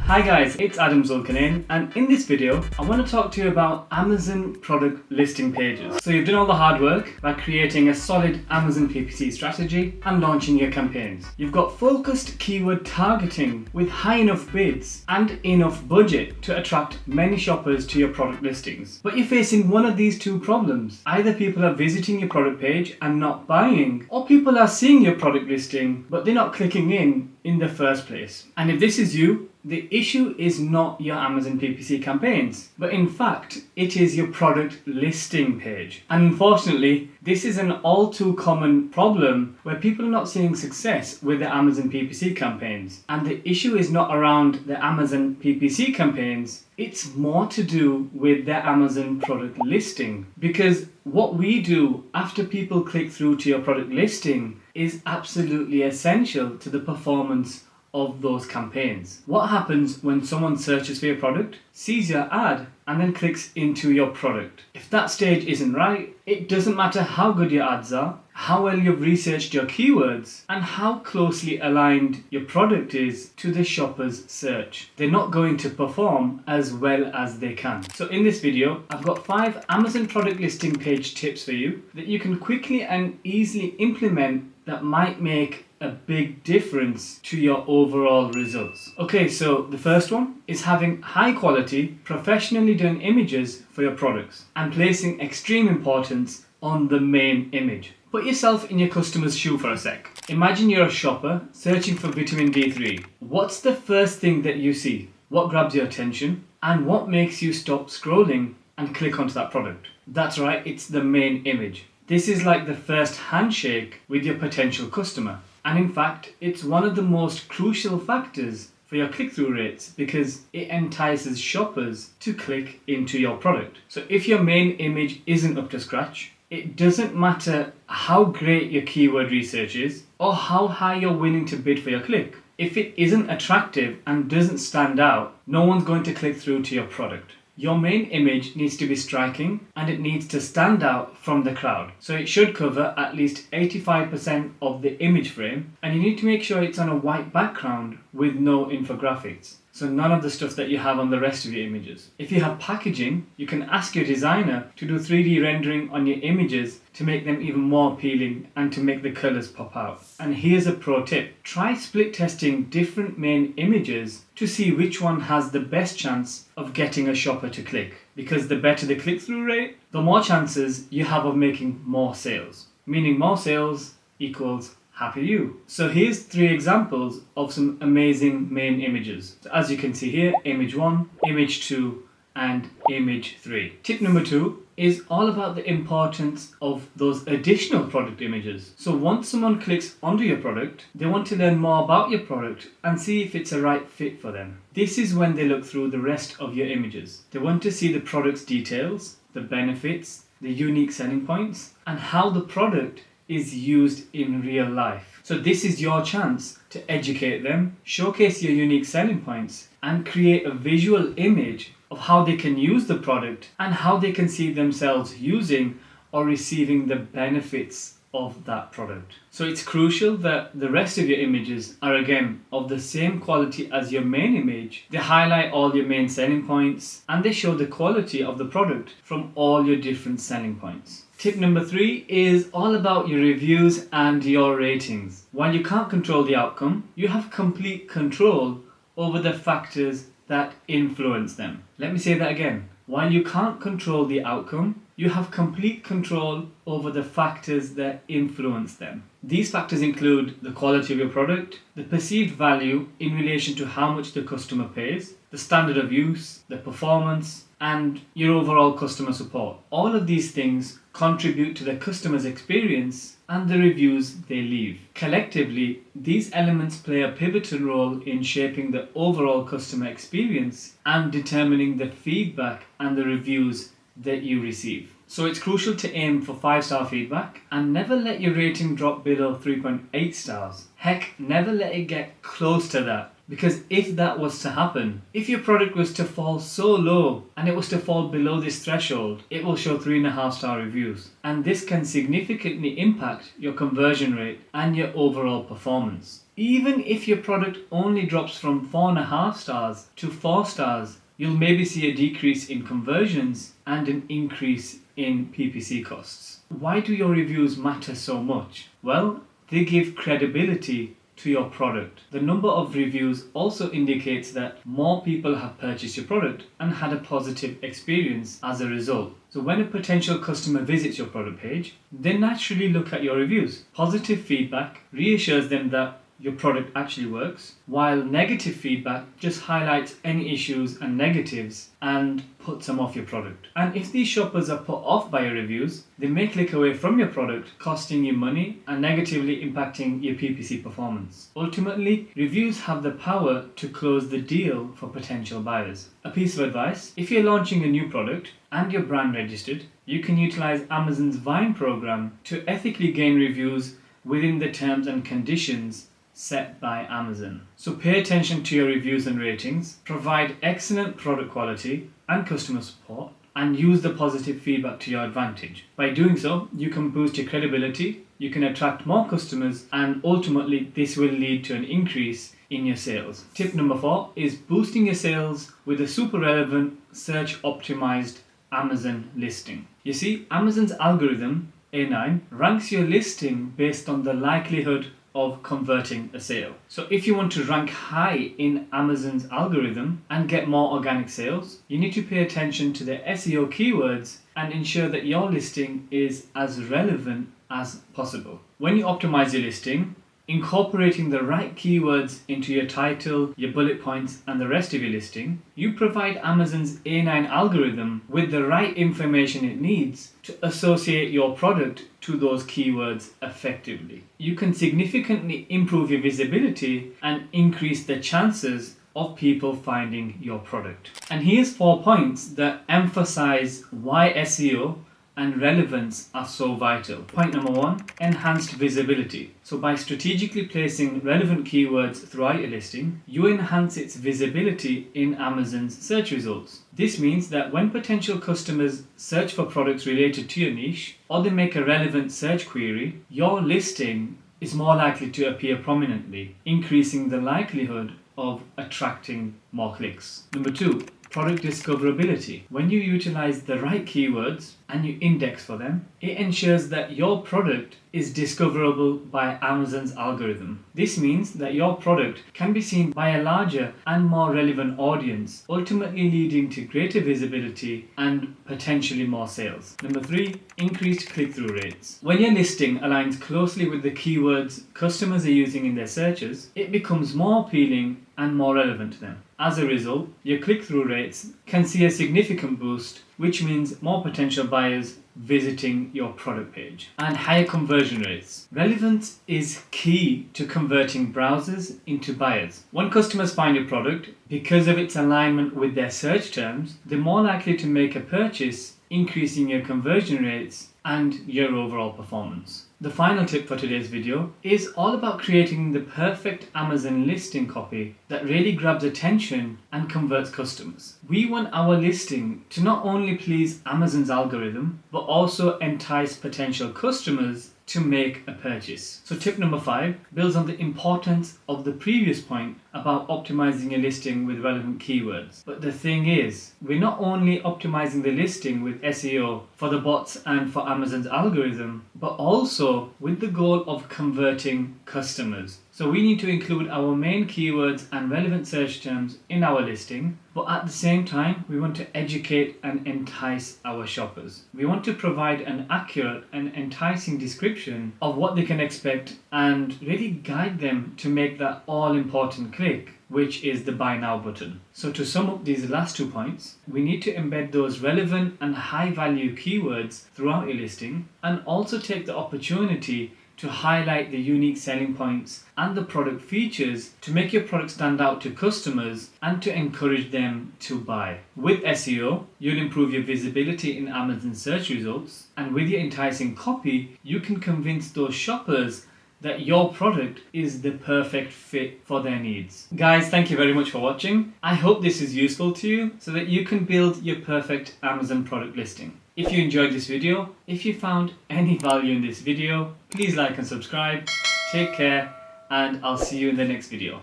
Hi guys, it's Adam Zulqarneyn, and in this video I want to talk to you about Amazon product listing pages. So you've done all the hard work by creating a solid Amazon PPC strategy and launching your campaigns. You've got focused keyword targeting with high enough bids and enough budget to attract many shoppers to your product listings. But you're facing one of these two problems. Either people are visiting your product page and not buying, or people are seeing your product listing but they're not clicking in the first place. And if this is you, the issue is not your Amazon PPC campaigns, but in fact, it is your product listing page. And unfortunately, this is an all too common problem where people are not seeing success with their Amazon PPC campaigns. And the issue is not around the Amazon PPC campaigns, it's more to do with their Amazon product listing. Because what we do after people click through to your product listing is absolutely essential to the performance of those campaigns. What happens when someone searches for your product, sees your ad, and then clicks into your product? If that stage isn't right, it doesn't matter how good your ads are, how well you've researched your keywords, and how closely aligned your product is to the shopper's search. They're not going to perform as well as they can. So in this video, I've got 5 Amazon product listing page tips for you that you can quickly and easily implement that might make a big difference to your overall results. Okay, so the first one is having high quality, professionally done images for your products and placing extreme importance on the main image. Put yourself in your customer's shoe for a sec. Imagine you're a shopper searching for vitamin D3. What's the first thing that you see? What grabs your attention? And what makes you stop scrolling and click onto that product? That's right, it's the main image. This is like the first handshake with your potential customer. And in fact, it's one of the most crucial factors for your click-through rates because it entices shoppers to click into your product. So if your main image isn't up to scratch, it doesn't matter how great your keyword research is or how high you're willing to bid for your click. If it isn't attractive and doesn't stand out, no one's going to click through to your product. Your main image needs to be striking and it needs to stand out from the crowd. So it should cover at least 85% of the image frame, and you need to make sure it's on a white background with no infographics. So none of the stuff that you have on the rest of your images. If you have packaging, you can ask your designer to do 3D rendering on your images to make them even more appealing and to make the colors pop out. And here's a pro tip. Try split testing different main images to see which one has the best chance of getting a shopper to click. Because the better the click-through rate, the more chances you have of making more sales. Meaning more sales equals happy you. So here's 3 examples of some amazing main images. So as you can see here, image 1, image 2, and image 3. Tip number 2 is all about the importance of those additional product images. So once someone clicks onto your product, they want to learn more about your product and see if it's a right fit for them. This is when they look through the rest of your images. They want to see the product's details, the benefits, the unique selling points, and how the product is used in real life. So this is your chance to educate them, showcase your unique selling points, and create a visual image of how they can use the product and how they can see themselves using or receiving the benefits of that product. So it's crucial that the rest of your images are again of the same quality as your main image. They highlight all your main selling points and they show the quality of the product from all your different selling points. Tip number 3 is all about your reviews and your ratings. While you can't control the outcome, you have complete control over the factors that influence them. Let me say that again. While you can't control the outcome, you have complete control over the factors that influence them. These factors include the quality of your product, the perceived value in relation to how much the customer pays, the standard of use, the performance, and your overall customer support. All of these things contribute to the customer's experience and the reviews they leave. Collectively, these elements play a pivotal role in shaping the overall customer experience and determining the feedback and the reviews that you receive. So it's crucial to aim for 5-star feedback and never let your rating drop below 3.8 stars. Heck, never let it get close to that. Because if that was to happen, if your product was to fall so low and it was to fall below this threshold, it will show 3.5-star reviews. And this can significantly impact your conversion rate and your overall performance. Even if your product only drops from 4.5 stars to 4 stars, you'll maybe see a decrease in conversions and an increase in PPC costs. Why do your reviews matter so much? Well, they give credibility to your product. The number of reviews also indicates that more people have purchased your product and had a positive experience as a result. So when a potential customer visits your product page, they naturally look at your reviews. Positive feedback reassures them that your product actually works, while negative feedback just highlights any issues and negatives and puts them off your product. And if these shoppers are put off by your reviews, they may click away from your product, costing you money and negatively impacting your PPC performance. Ultimately, reviews have the power to close the deal for potential buyers. A piece of advice: if you're launching a new product and you're brand registered, you can utilize Amazon's Vine program to ethically gain reviews within the terms and conditions set by Amazon. So pay attention to your reviews and ratings, provide excellent product quality and customer support, and use the positive feedback to your advantage. By doing so, you can boost your credibility, you can attract more customers, and ultimately this will lead to an increase in your sales. Tip number 4 is boosting your sales with a super relevant search optimized Amazon listing. You see, Amazon's algorithm A9 ranks your listing based on the likelihood of converting a sale. So if you want to rank high in Amazon's algorithm and get more organic sales, you need to pay attention to the SEO keywords and ensure that your listing is as relevant as possible. When you optimize your listing, incorporating the right keywords into your title, your bullet points, and the rest of your listing, you provide Amazon's A9 algorithm with the right information it needs to associate your product to those keywords effectively. You can significantly improve your visibility and increase the chances of people finding your product. And here's 4 points that emphasize why SEO and relevance are so vital. Point number 1, enhanced visibility. So by strategically placing relevant keywords throughout your listing, you enhance its visibility in Amazon's search results. This means that when potential customers search for products related to your niche, or they make a relevant search query, your listing is more likely to appear prominently, increasing the likelihood of attracting more clicks. Number 2, product discoverability. When you utilize the right keywords and you index for them, it ensures that your product is discoverable by Amazon's algorithm. This means that your product can be seen by a larger and more relevant audience, ultimately leading to greater visibility and potentially more sales. Number 3, increased click-through rates. When your listing aligns closely with the keywords customers are using in their searches, it becomes more appealing and more relevant to them. As a result, your click-through rates can see a significant boost, which means more potential buyers visiting your product page. And higher conversion rates. Relevance is key to converting browsers into buyers. When customers find your product, because of its alignment with their search terms, they're more likely to make a purchase, increasing your conversion rates and your overall performance. The final tip for today's video is all about creating the perfect Amazon listing copy that really grabs attention and converts customers. We want our listing to not only please Amazon's algorithm, but also entice potential customers to make a purchase. So tip number 5 builds on the importance of the previous point about optimizing a listing with relevant keywords. But the thing is, we're not only optimizing the listing with SEO for the bots and for Amazon's algorithm, but also with the goal of converting customers. So we need to include our main keywords and relevant search terms in our listing, but at the same time, we want to educate and entice our shoppers. We want to provide an accurate and enticing description of what they can expect and really guide them to make that all-important click, which is the buy now button. So to sum up these last 2 points, we need to embed those relevant and high value keywords throughout your listing and also take the opportunity to highlight the unique selling points and the product features to make your product stand out to customers and to encourage them to buy. With SEO, you'll improve your visibility in Amazon search results, and with your enticing copy, you can convince those shoppers that your product is the perfect fit for their needs. Guys, thank you very much for watching. I hope this is useful to you so that you can build your perfect Amazon product listing. If you enjoyed this video, if you found any value in this video, please like and subscribe. Take care and I'll see you in the next video.